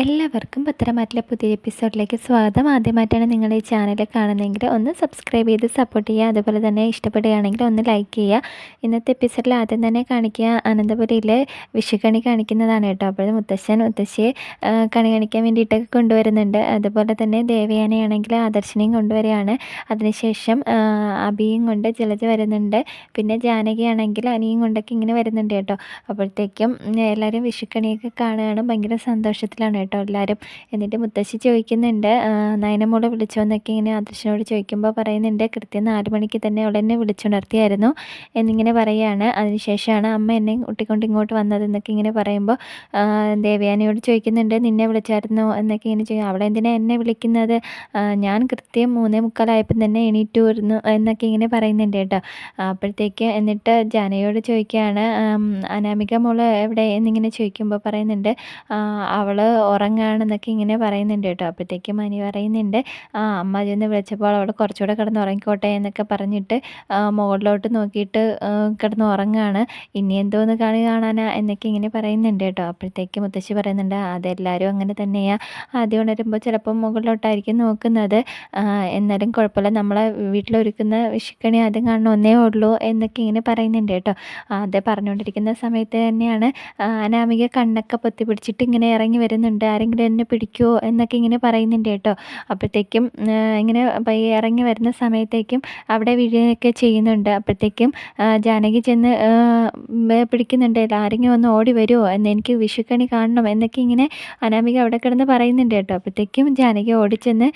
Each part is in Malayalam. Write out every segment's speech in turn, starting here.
എല്ലാവർക്കും പത്തരമാറ്റിലെ പുതിയ എപ്പിസോഡിലേക്ക് സ്വാഗതം. ആദ്യമായിട്ടാണ് നിങ്ങൾ ഈ ചാനൽ കാണുന്നതെങ്കിൽ ഒന്ന് സബ്സ്ക്രൈബ് ചെയ്ത് സപ്പോർട്ട് ചെയ്യുക. അതുപോലെ തന്നെ ഇഷ്ടപ്പെടുകയാണെങ്കിൽ ഒന്ന് ലൈക്ക് ചെയ്യുക. ഇന്നത്തെ എപ്പിസോഡിൽ ആദ്യം തന്നെ കാണിക്കുക അനന്തപുരിയിലെ വിഷുക്കണി കാണിക്കുന്നതാണ് കേട്ടോ. അപ്പോൾ മുത്തശ്ശിയെ കണി കാണിക്കാൻ വേണ്ടിയിട്ടൊക്കെ കൊണ്ടുവരുന്നുണ്ട്. അതുപോലെ തന്നെ ദേവയാനയാണെങ്കിൽ ആദർശിനെയും കൊണ്ടുവരികയാണ്. അതിനുശേഷം അഭിയും കൊണ്ട് ജലജ വരുന്നുണ്ട്. പിന്നെ ജാനകിയാണെങ്കിൽ അനിയും കൊണ്ടൊക്കെ ഇങ്ങനെ വരുന്നുണ്ട് കേട്ടോ. അപ്പോഴത്തേക്കും എല്ലാവരും വിഷുക്കണിയൊക്കെ കാണുകയാണ്. ഭയങ്കര സന്തോഷത്തിലാണ് കേട്ടോ എല്ലാവരും. എന്നിട്ട് മുത്തശ്ശി ചോദിക്കുന്നുണ്ട്, നയനമോളെ വിളിച്ചോന്നൊക്കെ ഇങ്ങനെ ആദർശനോട് ചോദിക്കുമ്പോൾ പറയുന്നുണ്ട്, കൃത്യം 4 മണിക്ക് തന്നെ അവൾ എന്നെ വിളിച്ചുണർത്തിയായിരുന്നു എന്നിങ്ങനെ പറയുകയാണ്. അതിനുശേഷമാണ് അമ്മ എന്നെ കൂട്ടിക്കൊണ്ട് ഇങ്ങോട്ട് വന്നതെന്നൊക്കെ ഇങ്ങനെ പറയുമ്പോൾ ദേവയാനിയോട് ചോദിക്കുന്നുണ്ട്, നിന്നെ വിളിച്ചായിരുന്നോ എന്നൊക്കെ ഇങ്ങനെ ചോദിക്കും. അവളെ എന്തിനാണ് എന്നെ വിളിക്കുന്നത്, ഞാൻ കൃത്യം 3:45 തന്നെ എണീറ്റ് വരുന്നു എന്നൊക്കെ ഇങ്ങനെ പറയുന്നുണ്ട് കേട്ടോ. അപ്പോഴത്തേക്ക് എന്നിട്ട് ജാനയോട് ചോദിക്കുകയാണ്, അനാമിക മോള് എവിടെ എന്നിങ്ങനെ ചോദിക്കുമ്പോൾ പറയുന്നുണ്ട്, അവൾ ഉറങ്ങുകയാണെന്നൊക്കെ ഇങ്ങനെ പറയുന്നുണ്ട് കേട്ടോ. അപ്പോഴത്തേക്കും മനു പറയുന്നുണ്ട്, അമ്മ ചെന്ന് വിളിച്ചപ്പോൾ അവൾ കുറച്ചുകൂടെ കിടന്ന് ഉറങ്ങിക്കോട്ടെ എന്നൊക്കെ പറഞ്ഞിട്ട് മുകളിലോട്ട് നോക്കിയിട്ട് കിടന്ന് ഉറങ്ങുകയാണ്. ഇനി എന്തോന്ന് കളി കാണാനാ എന്നൊക്കെ ഇങ്ങനെ പറയുന്നുണ്ട് കേട്ടോ. അപ്പോഴത്തേക്ക് മുത്തശ്ശി പറയുന്നുണ്ട്, അതെല്ലാവരും അങ്ങനെ തന്നെയാണ്, ആദ്യം ഉണരുമ്പോൾ ചിലപ്പോൾ മുകളിലോട്ടായിരിക്കും നോക്കുന്നത്, എന്നാലും കുഴപ്പമില്ല, നമ്മളെ വീട്ടിലൊരുക്കുന്ന വിഷുക്കണി ആദ്യം കാണണമെന്നേ ഉള്ളൂ എന്നൊക്കെ ഇങ്ങനെ പറയുന്നുണ്ട് കേട്ടോ. അത് പറഞ്ഞുകൊണ്ടിരിക്കുന്ന സമയത്ത് തന്നെയാണ് അനാമിക കണ്ണൊക്കെ പൊത്തി പിടിച്ചിട്ട് ഇങ്ങനെ ഇറങ്ങി വരുന്നുണ്ട്. ആരെങ്കിലും എന്നെ പിടിക്കുമോ എന്നൊക്കെ ഇങ്ങനെ പറയുന്നുണ്ട് കേട്ടോ. അപ്പോഴത്തേക്കും ഇങ്ങനെ പയ്യെ ഇറങ്ങി വരുന്ന സമയത്തേക്കും അവിടെ വീഴുകയൊക്കെ ചെയ്യുന്നുണ്ട്. അപ്പോഴത്തേക്കും ജാനകി ചെന്ന് പിടിക്കുന്നുണ്ട്, ആരെങ്കിലും ഒന്ന് ഓടി വരുമോ എന്ന്, എനിക്ക് വിഷുക്കണി കാണണം എന്നൊക്കെ ഇങ്ങനെ അനാമിക അവിടെ കിടന്ന് പറയുന്നുണ്ട് കേട്ടോ. അപ്പോഴത്തേക്കും ജാനകി ഓടിച്ചെന്ന്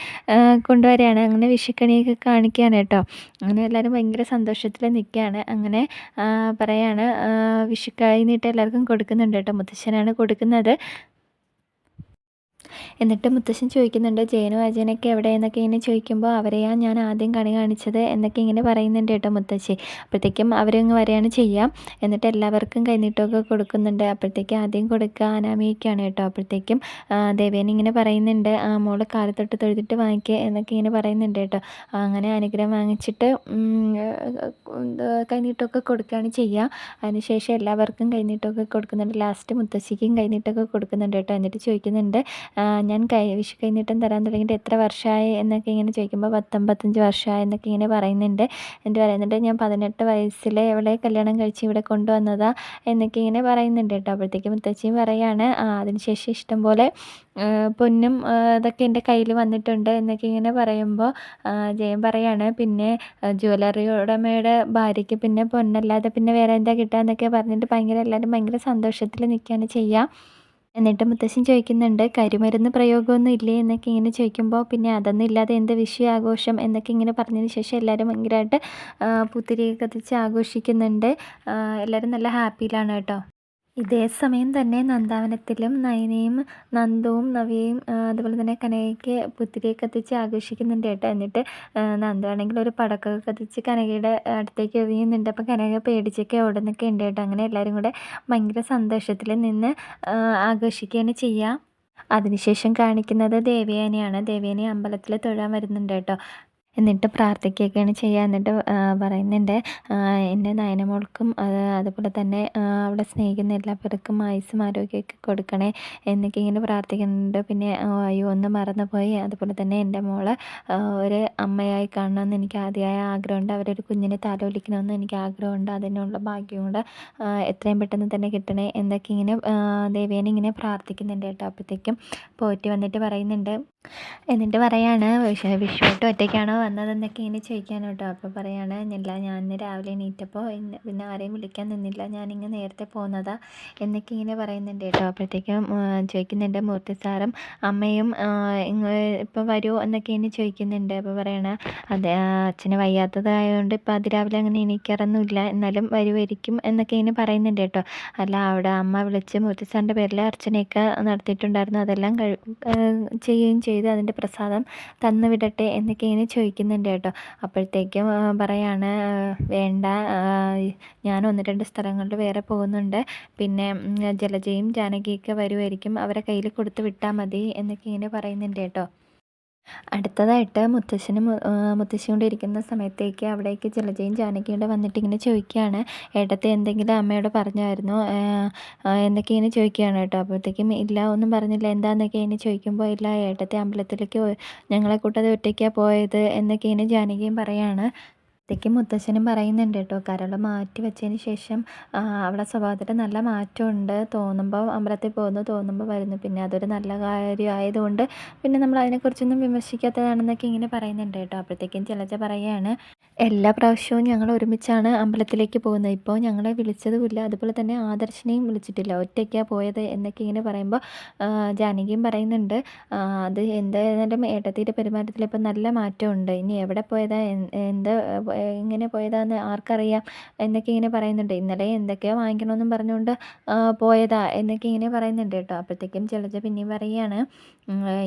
കൊണ്ടുവരികയാണ്. അങ്ങനെ വിഷുക്കണിയൊക്കെ കാണിക്കുകയാണ് കേട്ടോ. അങ്ങനെ എല്ലാവരും ഭയങ്കര സന്തോഷത്തിൽ നിൽക്കുകയാണ്. അങ്ങനെ പറയാണ്, വിഷു കൈനീട്ടം എല്ലാവർക്കും കൊടുക്കുന്നുണ്ട് കേട്ടോ. മുത്തശ്ശനാണ് കൊടുക്കുന്നത്. എന്നിട്ട് മുത്തശ്ശൻ ചോദിക്കുന്നുണ്ട്, ജയനും അജയനൊക്കെ എവിടെയെന്നൊക്കെ ഇങ്ങനെ ചോദിക്കുമ്പോൾ, അവരെയാണ് ഞാൻ ആദ്യം കണി കാണിച്ചത് എന്നൊക്കെ ഇങ്ങനെ പറയുന്നുണ്ട് കേട്ടോ മുത്തശ്ശി. അപ്പോഴത്തേക്കും അവരങ്ങ് വരികയാണ് ചെയ്യാം. എന്നിട്ട് എല്ലാവർക്കും കൈനീട്ടമൊക്കെ കൊടുക്കുന്നുണ്ട്. അപ്പോഴത്തേക്കും ആദ്യം കൊടുക്കുക അനാമികയ്ക്കാണ് കേട്ടോ. അപ്പോഴത്തേക്കും ദേവേനെ ഇങ്ങനെ പറയുന്നുണ്ട്, മോള് കാലത്തൊട്ട് തൊഴുതിട്ട് വാങ്ങിക്കുക എന്നൊക്കെ ഇങ്ങനെ പറയുന്നുണ്ട് കേട്ടോ. അങ്ങനെ അനുഗ്രഹം വാങ്ങിച്ചിട്ട് കൈനീട്ടമൊക്കെ കൊടുക്കുകയാണ് ചെയ്യുക. അതിനുശേഷം എല്ലാവർക്കും കൈനീട്ടമൊക്കെ കൊടുക്കുന്നുണ്ട്. ലാസ്റ്റ് മുത്തശ്ശിക്കും കൈനീട്ടമൊക്കെ കൊടുക്കുന്നുണ്ട് കേട്ടോ. എന്നിട്ട് ചോദിക്കുന്നുണ്ട്, ഞാൻ വിഷു കൈനീട്ടം തരാൻ തുടങ്ങിയിട്ട് എത്ര വർഷമായി എന്നൊക്കെ ഇങ്ങനെ ചോദിക്കുമ്പോൾ 55 വർഷമായി എന്നൊക്കെ ഇങ്ങനെ പറയുന്നുണ്ട്. എന്നിട്ട് പറയുന്നുണ്ട്, ഞാൻ 18 വയസ്സിലെ ഇവളെ കല്യാണം കഴിച്ച് ഇവിടെ കൊണ്ടുവന്നതാ എന്നൊക്കെ ഇങ്ങനെ പറയുന്നുണ്ട് കേട്ടോ. അപ്പോഴത്തേക്കും മുത്തശ്ശിയും പറയാണ്, അതിനുശേഷം ഇഷ്ടം പോലെ പൊന്നും ഇതൊക്കെ എൻ്റെ കയ്യിൽ വന്നിട്ടുണ്ട് എന്നൊക്കെ ഇങ്ങനെ പറയുമ്പോൾ ജയൻ പറയാണ്, പിന്നെ ജ്വല്ലറി ഉടമയുടെ ഭാര്യയ്ക്ക് പിന്നെ പൊന്നല്ലാതെ പിന്നെ വേറെ എന്താ കിട്ടുക എന്നൊക്കെ പറഞ്ഞിട്ട് എല്ലാവരും ഭയങ്കര സന്തോഷത്തിൽ നിൽക്കുകയാണ് ചെയ്യുക. എന്നിട്ട് മുത്തശ്ശൻ ചോദിക്കുന്നുണ്ട്, കരിമരുന്ന് പ്രയോഗമൊന്നും ഇല്ലേ എന്നൊക്കെ ഇങ്ങനെ ചോദിക്കുമ്പോൾ, പിന്നെ അതൊന്നും ഇല്ലാതെ എന്ത് വിഷു ആഘോഷം എന്നൊക്കെ ഇങ്ങനെ പറഞ്ഞതിന് ശേഷം എല്ലാവരും ഭയങ്കരമായിട്ട് പൂത്തിരിയൊക്കെ കത്തിച്ച് ആഘോഷിക്കുന്നുണ്ട്. എല്ലാവരും നല്ല ഹാപ്പിയിലാണ് കേട്ടോ. ഇതേ സമയം തന്നെ നന്ദാവനത്തിലും നയനയും നന്ദുവും നവ്യയും അതുപോലെ തന്നെ കനകയ്ക്ക് പുത്തിരിയെ കത്തിച്ച് ആഘോഷിക്കുന്നുണ്ട് കേട്ടോ. എന്നിട്ട് നന്ദു ആണെങ്കിൽ ഒരു പടക്കമൊക്കെ കത്തിച്ച് കനകയുടെ അടുത്തേക്ക് എറിയുന്നുണ്ട്. അപ്പോൾ കനക പേടിച്ചൊക്കെ ഓടുന്നൊക്കെ ഉണ്ട് കേട്ടോ. അങ്ങനെ എല്ലാവരും കൂടെ ഭയങ്കര സന്തോഷത്തിൽ നിന്ന് ആഘോഷിക്കുകയാണ് ചെയ്യുക. അതിനുശേഷം കാണിക്കുന്നത് ദേവയാനിയാണ്. ദേവയാനി അമ്പലത്തിൽ തൊഴാൻ വരുന്നുണ്ട് കേട്ടോ. എന്നിട്ട് പ്രാർത്ഥിക്കുകയൊക്കെയാണ് ചെയ്യുക. എന്നിട്ട് പറയുന്നുണ്ട്, എൻ്റെ നയനമോൾക്കും അതുപോലെ തന്നെ അവിടെ സ്നേഹിക്കുന്ന എല്ലാവർക്കും ആയുസ്സും ആരോഗ്യമൊക്കെ കൊടുക്കണേ എന്നൊക്കെ ഇങ്ങനെ പ്രാർത്ഥിക്കുന്നുണ്ട്. പിന്നെ അയ്യോ ഒന്ന് മറന്നുപോയി, അതുപോലെ തന്നെ എൻ്റെ മോളെ ഒരു അമ്മയായി കാണണമെന്ന് എനിക്ക് ആദ്യമായ ആഗ്രഹമുണ്ട്, അവരൊരു കുഞ്ഞിനെ താലോലിക്കണമെന്ന് എനിക്ക് ആഗ്രഹമുണ്ട്, അതിനുള്ള ഭാഗ്യം കൂടെ എത്രയും പെട്ടെന്ന് തന്നെ കിട്ടണേ എന്നൊക്കെ ഇങ്ങനെ ദേവേനെ ഇങ്ങനെ പ്രാർത്ഥിക്കുന്നുണ്ട് കേട്ടോ. അപ്പോഴത്തേക്കും പോറ്റി വന്നിട്ട് പറയുന്നുണ്ട്, എന്നിട്ട് പറയാണ്, വിഷുവായിട്ട് ഒറ്റയ്ക്കാണോ വന്നതെന്നൊക്കെ ഇങ്ങനെ ചോദിക്കാൻ കേട്ടോ. അപ്പോൾ പറയാണ്, ഇല്ല, ഞാൻ ഇന്ന് രാവിലെ എണീറ്റപ്പോൾ പിന്നെ ആരെയും വിളിക്കാൻ നിന്നില്ല, ഞാനിങ്ങ് നേരത്തെ പോകുന്നതാ എന്നൊക്കെ ഇങ്ങനെ പറയുന്നുണ്ട് കേട്ടോ. അപ്പോഴത്തേക്കും ചോദിക്കുന്നുണ്ട്, മൂർത്തി സാറും അമ്മയും ഇങ്ങ് ഇപ്പോൾ വരുമോ എന്നൊക്കെ ഇങ്ങനെ ചോദിക്കുന്നുണ്ട്. അപ്പോൾ പറയണ, അതെ, അച്ഛന് വയ്യാത്തതായതുകൊണ്ട് ഇപ്പോൾ അതിരാവിലെ അങ്ങനെ എണീക്കാറൊന്നുമില്ല, എന്നാലും വരുമായിരിക്കും എന്നൊക്കെ ഇങ്ങനെ പറയുന്നുണ്ട് കേട്ടോ. അല്ല, അവിടെ അമ്മ വിളിച്ച് മൂർത്തി സാറിൻ്റെ പേരിൽ അർച്ചനയൊക്കെ നടത്തിയിട്ടുണ്ടായിരുന്നു, അതെല്ലാം ചെയ്യുകയും ചെയ്തു, അതിൻ്റെ പ്രസാദം തന്നു വിടട്ടെ എന്നൊക്കെ ഇങ്ങനെ ചോദിക്കുന്നുണ്ട് കേട്ടോ. അപ്പോഴത്തേക്കും പറയാണ്, വേണ്ട, ഞാൻ 1-2 സ്ഥലങ്ങളിൽ വേറെ പോകുന്നുണ്ട്, പിന്നെ ജലജയും ജാനകിയൊക്കെ വരുമായിരിക്കും, അവരെ കയ്യിൽ കൊടുത്ത് വിട്ടാൽ മതി എന്നൊക്കെ ഇങ്ങനെ പറയുന്നുണ്ട് കേട്ടോ. അടുത്തതായിട്ട് മുത്തശ്ശിയും കൂടെ ഇരിക്കുന്ന സമയത്തേക്ക് അവിടേക്ക് ജലജയും ജാനകിയും കൂടെ വന്നിട്ട് ഇങ്ങനെ ചോദിക്കുകയാണ്, ഏട്ടത്തി എന്തെങ്കിലും അമ്മയോട് പറഞ്ഞായിരുന്നോ എന്നൊക്കെ ഇങ്ങനെ ചോദിക്കുകയാണ് കേട്ടോ. അപ്പോഴത്തേക്കും ഇല്ല ഒന്നും പറഞ്ഞില്ല, എന്താന്നൊക്കെ ഇങ്ങനെ ചോദിക്കുമ്പോൾ ഇല്ല ഏട്ടത്തി അമ്പലത്തിലേക്ക് ഞങ്ങളെ കൂട്ടാതെ ഒറ്റയ്ക്കാണ് പോയത് എന്നൊക്കെ ഇങ്ങനെ ജാനകിയും പറയാണ്. അപ്പോഴത്തേക്കും മുത്തശ്ശനും പറയുന്നുണ്ട് കേട്ടോ, കരൾ മാറ്റി വെച്ചതിന് ശേഷം അവളുടെ സ്വഭാവത്തിൽ നല്ല മാറ്റമുണ്ട്, തോന്നുമ്പോൾ അമ്പലത്തിൽ പോകുന്നു, തോന്നുമ്പോൾ വരുന്നു, പിന്നെ അതൊരു നല്ല കാര്യമായതുകൊണ്ട് പിന്നെ നമ്മൾ അതിനെക്കുറിച്ചൊന്നും വിമർശിക്കാത്തതാണെന്നൊക്കെ ഇങ്ങനെ പറയുന്നുണ്ട് കേട്ടോ. അപ്പോഴത്തേക്കും ജലജ പറയുകയാണ്, എല്ലാ പ്രാവശ്യവും ഞങ്ങൾ ഒരുമിച്ചാണ് അമ്പലത്തിലേക്ക് പോകുന്നത്, ഇപ്പോൾ ഞങ്ങളെ വിളിച്ചതുമില്ല, അതുപോലെ തന്നെ ആദർശിനെയും വിളിച്ചിട്ടില്ല, ഒറ്റയ്ക്കാണ് പോയത് എന്നൊക്കെ ഇങ്ങനെ പറയുമ്പോൾ ജാനകിയും പറയുന്നുണ്ട്, അത് എന്തായാലും ഏട്ടത്തിയുടെ പെരുമാറ്റത്തിൽ ഇപ്പം നല്ല മാറ്റമുണ്ട്, ഇനി എവിടെ പോയതാ എന്ത് എങ്ങനെ പോയതാന്ന് ആർക്കറിയാം എന്നൊക്കെ ഇങ്ങനെ പറയുന്നുണ്ട്, ഇന്നലെ എന്തൊക്കെയോ വാങ്ങിക്കണമെന്നും പറഞ്ഞുകൊണ്ട് പോയതാ എന്നൊക്കെ ഇങ്ങനെ പറയുന്നുണ്ട് കേട്ടോ. അപ്പോഴത്തേക്കും ജലജ പിന്നെയും പറയുകയാണ്,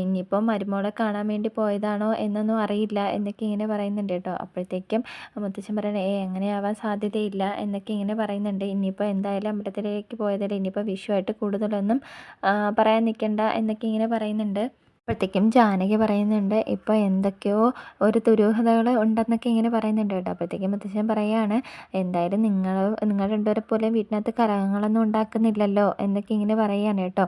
ഇനിയിപ്പം മരുമോളെ കാണാൻ വേണ്ടി പോയതാണോ എന്നൊന്നും അറിയില്ല എന്നൊക്കെ ഇങ്ങനെ പറയുന്നുണ്ട് കേട്ടോ. അപ്പോഴത്തേക്കും മുത്തച്ഛൻ പറയണേ അങ്ങനെ ആവാൻ സാധ്യതയില്ല എന്നൊക്കെ ഇങ്ങനെ പറയുന്നുണ്ട്, ഇനിയിപ്പോൾ എന്തായാലും അമ്പലത്തിലേക്ക് പോയതല്ലേ, ഇനിയിപ്പോൾ വിഷുവായിട്ട് കൂടുതലൊന്നും പറയാൻ നിൽക്കണ്ട എന്നൊക്കെ ഇങ്ങനെ പറയുന്നുണ്ട്. അപ്പോഴത്തേക്കും ജാനകി പറയുന്നുണ്ട്, ഇപ്പോൾ എന്തൊക്കെയോ ഒരു ദുരൂഹതകൾ ഉണ്ടെന്നൊക്കെ ഇങ്ങനെ പറയുന്നുണ്ട് കേട്ടോ. അപ്പോഴത്തേക്കും മുത്തശ്ശൻ പറയുകയാണ്, എന്തായാലും നിങ്ങൾ രണ്ടുപേരെ പോലെ വീട്ടിനകത്ത് കലഹങ്ങളൊന്നും ഉണ്ടാക്കുന്നില്ലല്ലോ എന്നൊക്കെ ഇങ്ങനെ പറയുകയാണ് കേട്ടോ.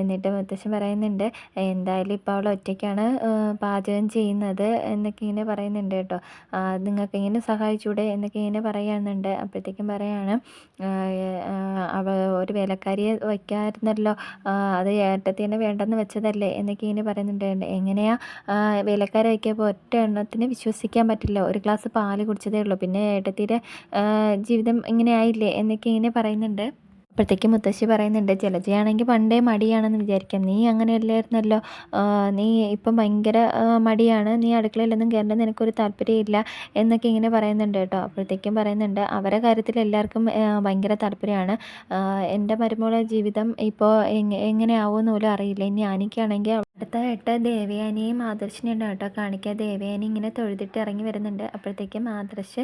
എന്നിട്ട് മുത്തശ്ശൻ പറയുന്നുണ്ട്, എന്തായാലും ഇപ്പോൾ അവൾ ഒറ്റയ്ക്കാണ് പാചകം ചെയ്യുന്നത് എന്നൊക്കെ ഇങ്ങനെ പറയുന്നുണ്ട് കേട്ടോ. നിങ്ങൾക്ക് ഇങ്ങനെ സഹായിച്ചൂടെ എന്നൊക്കെ ഇങ്ങനെ പറയുന്നുണ്ട്. അപ്പോഴത്തേക്കും പറയാണ്, അവ ഒരു വേലക്കാരിയെ വയ്ക്കാമായിരുന്നല്ലോ, അത് ഏട്ടത്തി തന്നെ വേണ്ടെന്ന് വെച്ചതല്ലേ എന്നൊക്കെ ഇങ്ങനെ പറയുന്നുണ്ട്. എങ്ങനെയാ വേലക്കാരെ വയ്ക്കുമ്പോൾ ഒറ്റ എണ്ണത്തിന് വിശ്വസിക്കാൻ പറ്റില്ല, ഒരു ഗ്ലാസ് പാല് കുടിച്ചതേ ഉള്ളൂ, പിന്നെ ഏട്ടത്തിയുടെ ജീവിതം ഇങ്ങനെ ആയില്ലേ എന്നൊക്കെ ഇങ്ങനെ പറയുന്നുണ്ട്. അപ്പോഴത്തേക്കും മുത്തശ്ശി പറയുന്നുണ്ട്, ജലജയാണെങ്കിൽ പണ്ടേ മടിയാണെന്ന് വിചാരിക്കാം, നീ അങ്ങനെയല്ലായിരുന്നല്ലോ, നീ ഇപ്പം ഭയങ്കര മടിയാണ്, നീ അടുക്കളയിലൊന്നും കയറേണ്ടത് നിനക്കൊരു താല്പര്യമില്ല എന്നൊക്കെ ഇങ്ങനെ പറയുന്നുണ്ട് കേട്ടോ. അപ്പോഴത്തേക്കും പറയുന്നുണ്ട്, അവരുടെ കാര്യത്തിൽ എല്ലാവർക്കും ഭയങ്കര താല്പര്യമാണ്, എൻ്റെ മരുമോളുടെ ജീവിതം ഇപ്പോൾ എങ്ങനെ ആവുമെന്ന് പോലും അറിയില്ല, ഇനി എനിക്കാണെങ്കിൽ അടുത്തായിട്ട് ദേവയാനിയും ആദർശിനെയാണ് കേട്ടോ കാണിക്കുക. ദേവയാനി ഇങ്ങനെ തൊഴുതിട്ട് ഇറങ്ങി വരുന്നുണ്ട്. അപ്പോഴത്തേക്കും ആദർശ്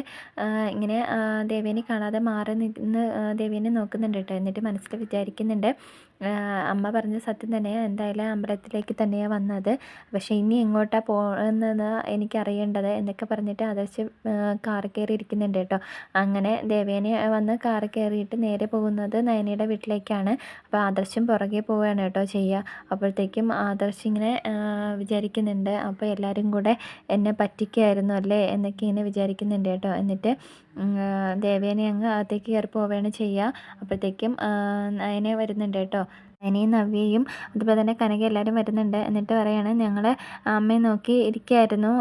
ഇങ്ങനെ ദേവയാനി കാണാതെ മാറി നിന്ന് ദേവയാനി നോക്കുന്നുണ്ട് കേട്ടോ. എന്നിട്ട് മനസ്സിൽ വിചാരിക്കുന്നുണ്ട്, അമ്മ പറഞ്ഞ സത്യം തന്നെയാണ്, എന്തായാലും അമ്പലത്തിലേക്ക് തന്നെയാണ് വന്നത്, പക്ഷേ ഇനി എങ്ങോട്ടാണ് പോകുന്നതെന്ന് എനിക്കറിയേണ്ടത് എന്നൊക്കെ പറഞ്ഞിട്ട് ആദർശ് കാറിൽ കയറി ഇരിക്കുന്നുണ്ട് കേട്ടോ. അങ്ങനെ ദേവയാനി വന്ന് കാറിൽ കയറിയിട്ട് നേരെ പോകുന്നത് നയനയുടെ വീട്ടിലേക്കാണ്. അപ്പോൾ ആദർശം പുറകെ പോവുകയാണ് കേട്ടോ ചെയ്യുക. അപ്പോഴത്തേക്കും ആദർശ് ഇങ്ങനെ വിചാരിക്കുന്നുണ്ട്, അപ്പോൾ എല്ലാവരും കൂടെ എന്നെ പറ്റിക്കായിരുന്നു അല്ലേ എന്നൊക്കെ ഇങ്ങനെ വിചാരിക്കുന്നുണ്ട് കേട്ടോ. എന്നിട്ട് ദേവേനെ അങ്ങ് അകത്തേക്ക് കയറി പോവുകയാണ് ചെയ്യുക. അപ്പോഴത്തേക്കും നയന വരുന്നുണ്ട് കേട്ടോ. നയനയും നവ്യയും അതുപോലെ തന്നെ കനക എല്ലാവരും വരുന്നുണ്ട്. എന്നിട്ട് പറയാണ്, ഞങ്ങൾ അമ്മയെ നോക്കി ഇരിക്കുകയായിരുന്നു,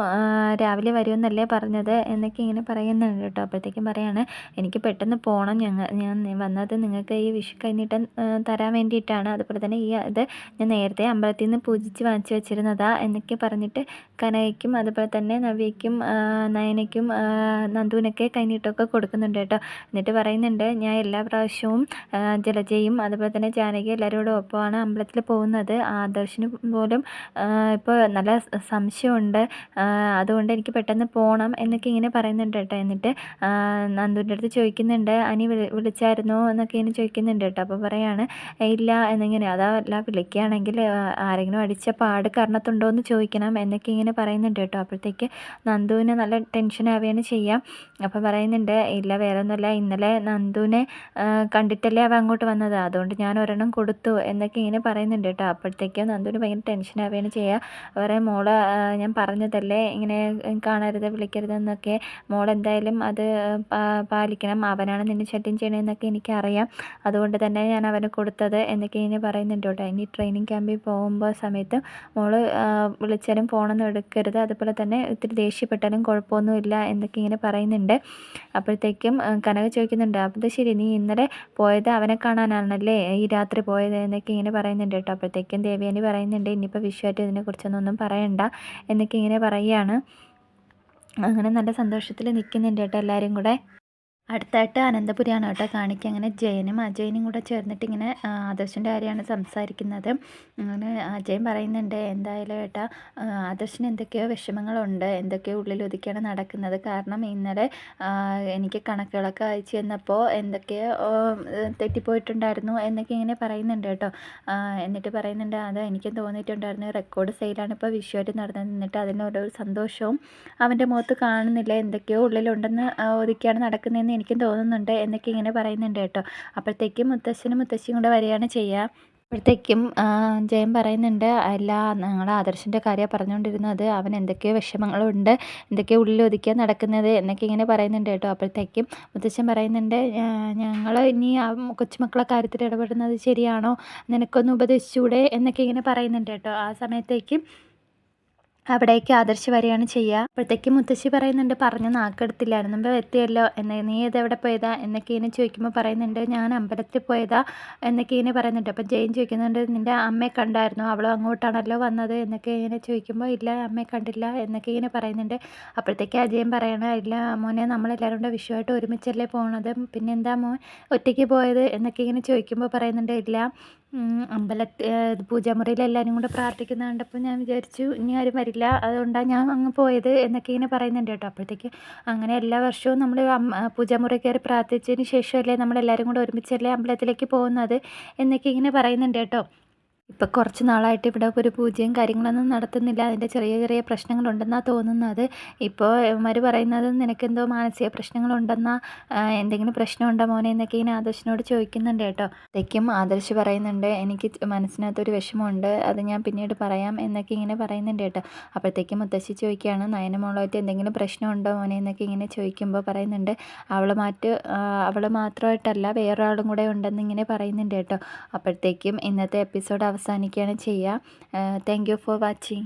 രാവിലെ വരുമെന്നല്ലേ പറഞ്ഞത് എന്നൊക്കെ ഇങ്ങനെ പറയുന്നുണ്ട് കേട്ടോ. അപ്പോഴത്തേക്കും പറയാണ്, എനിക്ക് പെട്ടെന്ന് പോകണം, ഞാൻ വന്നത് നിങ്ങൾക്ക് ഈ വിഷു കൈനീട്ടം തരാൻ വേണ്ടിയിട്ടാണ്, അതുപോലെ തന്നെ ഇത് ഞാൻ നേരത്തെ അമ്പലത്തിൽ നിന്ന് പൂജിച്ച് വാങ്ങിച്ചു വെച്ചിരുന്നതാ എന്നൊക്കെ പറഞ്ഞിട്ട് കനകയ്ക്കും അതുപോലെ തന്നെ നവ്യയ്ക്കും നയനയ്ക്കും നന്ദുവിനൊക്കെ കൈനീട്ടമൊക്കെ കൊടുക്കുന്നുണ്ട് കേട്ടോ. എന്നിട്ട് പറയുന്നുണ്ട്, ഞാൻ എല്ലാ പ്രാവശ്യവും ജലജയും അതുപോലെ തന്നെ ജാനകി എല്ലാവരോടും ഒപ്പമാണ് അമ്പലത്തിൽ പോകുന്നത്, ആദർശിന് പോലും ഇപ്പോൾ നല്ല സംശയമുണ്ട്, അതുകൊണ്ട് എനിക്ക് പെട്ടെന്ന് പോകണം എന്നൊക്കെ ഇങ്ങനെ പറയുന്നുണ്ട് കേട്ടോ. എന്നിട്ട് നന്ദുവിൻ്റെ അടുത്ത് ചോദിക്കുന്നുണ്ട്, അനി വിളിച്ചായിരുന്നോ എന്നൊക്കെ ഇങ്ങനെ ചോദിക്കുന്നുണ്ട് കേട്ടോ. അപ്പോൾ പറയാണ്, ഇല്ല എന്നിങ്ങനെ, അതല്ല വിളിക്കുകയാണെങ്കിൽ ആരെങ്കിലും അടിച്ച പാട് കർണത്തുണ്ടോ എന്ന് ചോദിക്കണം എന്നൊക്കെ ഇങ്ങനെ പറയുന്നുണ്ട് കേട്ടോ. അപ്പോഴത്തേക്ക് നന്ദുവിന് നല്ല ടെൻഷൻ ആവുകയാണ് ചെയ്യാം. അപ്പോൾ പറയുന്നുണ്ട്, ഇല്ല വേറെ ഒന്നുമില്ല, ഇന്നലെ നന്ദുവിനെ കണ്ടിട്ടല്ലേ അവ അങ്ങോട്ട് വന്നത്, അതുകൊണ്ട് ഞാൻ ഒരെണ്ണം കൊടുത്തു എന്നൊക്കെ ഇങ്ങനെ പറയുന്നുണ്ട് കേട്ടോ. അപ്പോഴത്തേക്കും നന്ദുവിന് ഭയങ്കര ടെൻഷൻ ആവുകയാണ് ചെയ്യുക. വേറെ മോള് ഞാൻ പറഞ്ഞതല്ലേ ഇങ്ങനെ കാണരുത് വിളിക്കരുത് എന്നൊക്കെ, മോളെന്തായാലും അത് പാലിക്കണം, അവനാണ് നിന്നെ ശല്യം ചെയ്യണമെന്നൊക്കെ എനിക്കറിയാം, അതുകൊണ്ട് തന്നെ ഞാൻ അവന് കൊടുത്തത് എന്നൊക്കെ ഇങ്ങനെ പറയുന്നുണ്ട് കേട്ടോ. ഇനി ട്രെയിനിങ് ക്യാമ്പിൽ പോകുമ്പോൾ സമയത്ത് മോള് വിളിച്ചാലും ഫോണൊന്നും എടുക്കരുത്, അതുപോലെ തന്നെ ഇത്തിരി ദേഷ്യപ്പെട്ടാലും കുഴപ്പമൊന്നുമില്ല എന്നൊക്കെ ഇങ്ങനെ പറയുന്നുണ്ട്. അപ്പോഴത്തേക്കും കനക ചോദിക്കുന്നുണ്ട്, അത് ശരി നീ ഇന്നലെ പോയത് അവനെ കാണാനാണല്ലേ ഈ രാത്രി പോയത് എന്നൊക്കെ ഇങ്ങനെ പറയുന്നുണ്ട് കേട്ടോ. അപ്പോഴത്തേക്കും ദേവയാനി പറയുന്നുണ്ട്, ഇനിയിപ്പോൾ വിഷുവായിട്ട് ഇതിനെക്കുറിച്ചൊന്നും പറയണ്ട എന്നൊക്കെ ഇങ്ങനെ പറയുകയാണ്. അങ്ങനെ നല്ല സന്തോഷത്തിൽ നിൽക്കുന്നുണ്ട് കേട്ടോ എല്ലാവരും കൂടെ. അടുത്തായിട്ട് അനന്തപുരിയാണ് കേട്ടോ കാണിക്കുക. അങ്ങനെ ജയനും അജയനും കൂടെ ചേർന്നിട്ട് ഇങ്ങനെ ആദർശിൻ്റെ കാര്യമാണ് സംസാരിക്കുന്നത്. അങ്ങനെ അജയൻ പറയുന്നുണ്ട്, എന്തായാലും ഏട്ടാ ആദർശിന് എന്തൊക്കെയോ വിഷമങ്ങളുണ്ട്, എന്തൊക്കെയോ ഉള്ളിലൊതുക്കിയാണ് നടക്കുന്നത്. കാരണം ഇന്നലെ എനിക്ക് കണക്കുകളൊക്കെ അയച്ചു തന്നപ്പോൾ എന്തൊക്കെയോ തെറ്റിപ്പോയിട്ടുണ്ടായിരുന്നു എന്നൊക്കെ ഇങ്ങനെ പറയുന്നുണ്ട് കേട്ടോ. എന്നിട്ട് പറയുന്നുണ്ട്, അത് എനിക്കും തോന്നിയിട്ടുണ്ടായിരുന്നു, റെക്കോർഡ് സെയിലാണ് ഇപ്പോൾ വിഷുവായിട്ട് നടന്നത്. എന്നിട്ട് അതിനോരോ സന്തോഷവും അവൻ്റെ മുഖത്ത് കാണുന്നില്ല, എന്തൊക്കെയോ ഉള്ളിലുണ്ടെന്ന് ഒതുക്കിയാണ് നടക്കുന്നതെന്ന് എനിക്കും തോന്നുന്നുണ്ട് എന്നൊക്കെ ഇങ്ങനെ പറയുന്നുണ്ട് കേട്ടോ. അപ്പോഴത്തേക്കും മുത്തശ്ശനും മുത്തശ്ശിയും കൂടെ വരികയാണ് ചെയ്യുക. അപ്പോഴത്തേക്കും ജയൻ പറയുന്നുണ്ട്, അല്ല ഞങ്ങൾ ആദർശിൻ്റെ കാര്യമാണ് പറഞ്ഞുകൊണ്ടിരുന്നത്, അവൻ എന്തൊക്കെയോ വിഷമങ്ങളുണ്ട്, എന്തൊക്കെയോ ഉള്ളിലൊതുക്കിയാണ് നടക്കുന്നത് എന്നൊക്കെ ഇങ്ങനെ പറയുന്നുണ്ട് കേട്ടോ. അപ്പോഴത്തേക്കും മുത്തശ്ശൻ പറയുന്നുണ്ട്, ഞങ്ങൾ ഇനി ആ കൊച്ചുമക്കളെ കാര്യത്തിൽ ഇടപെടുന്നത് ശരിയാണോ, നിനക്കൊന്ന് ഉപദേശിച്ചൂടെ എന്നൊക്കെ ഇങ്ങനെ പറയുന്നുണ്ട് കേട്ടോ. ആ സമയത്തേക്കും അവിടേക്ക് ആദർശ് വരികയാണ് ചെയ്യുക. അപ്പോഴത്തേക്കും മുത്തശ്ശി പറയുന്നുണ്ട്, പറഞ്ഞ് നാക്കെടുത്തില്ലായിരുന്നു, മുമ്പ് എത്തിയല്ലോ, നീ ഇതെവിടെ പോയതാ എന്നൊക്കെ ഇങ്ങനെ ചോദിക്കുമ്പോൾ പറയുന്നുണ്ട്, ഞാൻ അമ്പലത്തിൽ പോയതാ എന്നൊക്കെ ഇങ്ങനെ പറയുന്നുണ്ട്. അപ്പം ജയൻ ചോദിക്കുന്നുണ്ട്, നിൻ്റെ അമ്മയെ കണ്ടായിരുന്നു, അവളും അങ്ങോട്ടാണല്ലോ വന്നത് എന്നൊക്കെ ഇങ്ങനെ ചോദിക്കുമ്പോൾ, ഇല്ല അമ്മയെ കണ്ടില്ല എന്നൊക്കെ ഇങ്ങനെ പറയുന്നുണ്ട്. അപ്പോഴത്തേക്ക് അജയൻ പറയണ, ഇല്ല മോനെ, നമ്മളെല്ലാവരും കൂടെ വിഷുവായിട്ട് ഒരുമിച്ചല്ലേ പോകണത്, പിന്നെ എന്താ മോൻ ഒറ്റയ്ക്ക് പോയത് എന്നൊക്കെ ഇങ്ങനെ ചോദിക്കുമ്പോൾ പറയുന്നുണ്ട്, ഇല്ല പൂജാമുറിയിൽ എല്ലാവരും കൂടെ പ്രാർത്ഥിക്കുന്നത് കണ്ടപ്പോൾ ഞാൻ വിചാരിച്ചു ഇനി ആരും വരില്ല, അതുകൊണ്ടാണ് ഞാൻ അങ്ങ് പോയത് എന്നൊക്കെ ഇങ്ങനെ പറയുന്നുണ്ട് കേട്ടോ. അപ്പോഴത്തേക്ക് അങ്ങനെ എല്ലാ വർഷവും നമ്മൾ പൂജാമുറി കയറി പ്രാർത്ഥിച്ചതിന് ശേഷമല്ലേ നമ്മളെല്ലാവരും കൂടെ ഒരുമിച്ചല്ലേ അമ്പലത്തിലേക്ക് പോകുന്നത് എന്നൊക്കെ ഇങ്ങനെ പറയുന്നുണ്ട് കേട്ടോ. ഇപ്പം കുറച്ച് നാളായിട്ട് ഇവിടെ ഒരു പൂജയും കാര്യങ്ങളൊന്നും നടത്തുന്നില്ല, അതിൻ്റെ ചെറിയ ചെറിയ പ്രശ്നങ്ങളുണ്ടെന്നാണ് തോന്നുന്നത്. ഇപ്പോൾ ഇവന്മാർ പറയുന്നത് നിനക്കെന്തോ മാനസിക പ്രശ്നങ്ങളുണ്ടെന്നാ, എന്തെങ്കിലും പ്രശ്നമുണ്ടോ മോനെ എന്നൊക്കെ ഇങ്ങനെ ആദർശിനോട് ചോദിക്കുന്നുണ്ട് കേട്ടോ. അപ്പോഴത്തേക്കും ആദർശ് പറയുന്നുണ്ട്, എനിക്ക് മനസ്സിനകത്തൊരു വിഷമമുണ്ട്, അത് ഞാൻ പിന്നീട് പറയാം എന്നൊക്കെ ഇങ്ങനെ പറയുന്നുണ്ട് കേട്ടോ. അപ്പോഴത്തേക്കും മുത്തശ്ശി ചോദിക്കുകയാണ്, നയനമോളായിട്ട് എന്തെങ്കിലും പ്രശ്നമുണ്ടോ മോനെ എന്നൊക്കെ ഇങ്ങനെ ചോദിക്കുമ്പോൾ പറയുന്നുണ്ട്, അവൾ മാത്രമായിട്ടല്ല വേറൊരാളും കൂടെ ഉണ്ടെന്ന് ഇങ്ങനെ പറയുന്നുണ്ട് കേട്ടോ. അപ്പോഴത്തേക്കും ഇന്നത്തെ എപ്പിസോഡ് അവസാനിക്കുകയാണ് ചെയ്യുക. Thank you for watching.